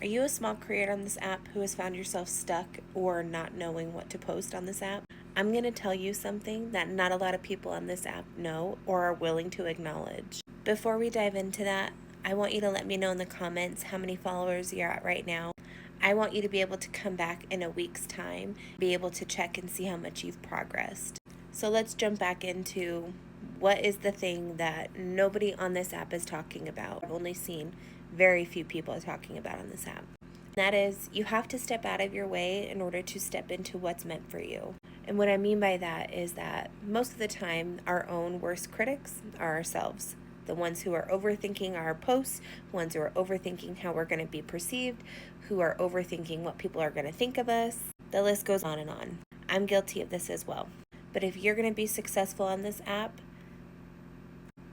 Are you a small creator on this app who has found yourself stuck or not knowing what to post on this app? I'm going to tell you something that not a lot of people on this app know or are willing to acknowledge. Before we dive into that, I want you to let me know in the comments how many followers you're at right now. I want you to be able to come back in a week's time, be able to check and see how much you've progressed. So let's jump back into what is the thing that nobody on this app is talking about. I've only seen very few people talking about on this app. That is, you have to step out of your way in order to step into what's meant for you. And what I mean by that is that most of the time, our own worst critics are ourselves. The ones who are overthinking our posts, ones who are overthinking how we're going to be perceived, who are overthinking what people are going to think of us. The list goes on and on. I'm guilty of this as well. But if you're going to be successful on this app,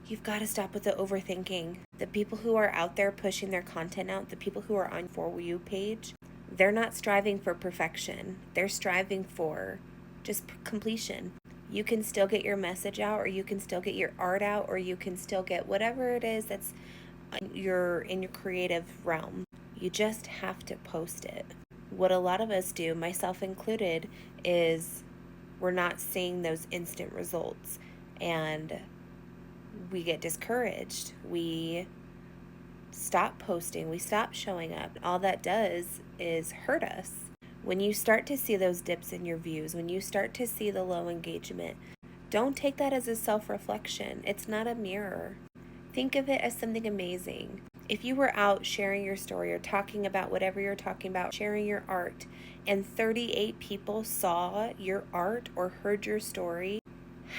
you've got to stop with the overthinking. The people who are out there pushing their content out, the people who are on For You page, they're not striving for perfection. They're striving for just completion. You can still get your message out, or you can still get your art out, or you can still get whatever it is that's in your creative realm. You just have to post it. What a lot of us do, myself included, is we're not seeing those instant results, and we get discouraged. We stop posting. We stop showing up. All that does is hurt us. When you start to see those dips in your views, when you start to see the low engagement, don't take that as a self-reflection. It's not a mirror. Think of it as something amazing. If you were out sharing your story or talking about whatever you're talking about, sharing your art, and 38 people saw your art or heard your story,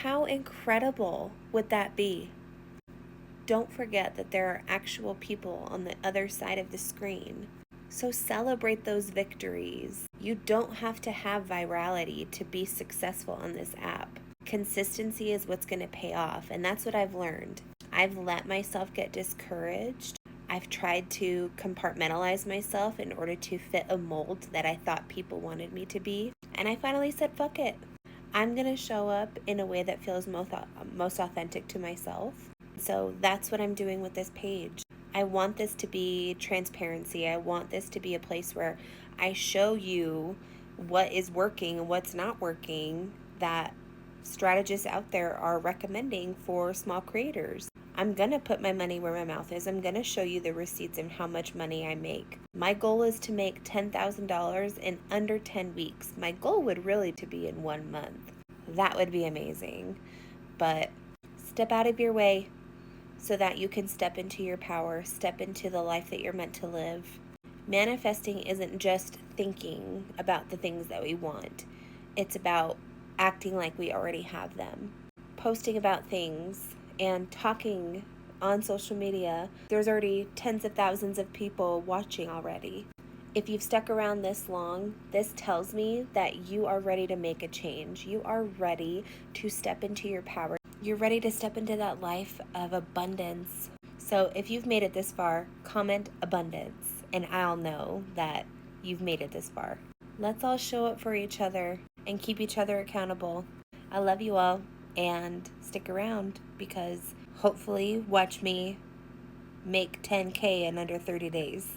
how incredible would that be? Don't forget that there are actual people on the other side of the screen. So celebrate those victories. You don't have to have virality to be successful on this app. Consistency is what's going to pay off, and that's what I've learned. I've let myself get discouraged. I've tried to compartmentalize myself in order to fit a mold that I thought people wanted me to be, and I finally said, fuck it. I'm going to show up in a way that feels most authentic to myself. So that's what I'm doing with this page. I want this to be transparency. I want this to be a place where I show you what is working and what's not working that strategists out there are recommending for small creators. I'm going to put my money where my mouth is. I'm going to show you the receipts and how much money I make. My goal is to make $10,000 in under 10 weeks. My goal would really to be in 1 month. That would be amazing. But step out of your way so that you can step into your power, step into the life that you're meant to live. Manifesting isn't just thinking about the things that we want. It's about acting like we already have them. Posting about things and talking on social media. There's already tens of thousands of people watching already. If you've stuck around this long, this tells me that you are ready to make a change. You are ready to step into your power. You're ready to step into that life of abundance. So if you've made it this far, comment abundance, and I'll know that you've made it this far. Let's all show up for each other and keep each other accountable. I love you all, and stick around because hopefully watch me make 10K in under 30 days.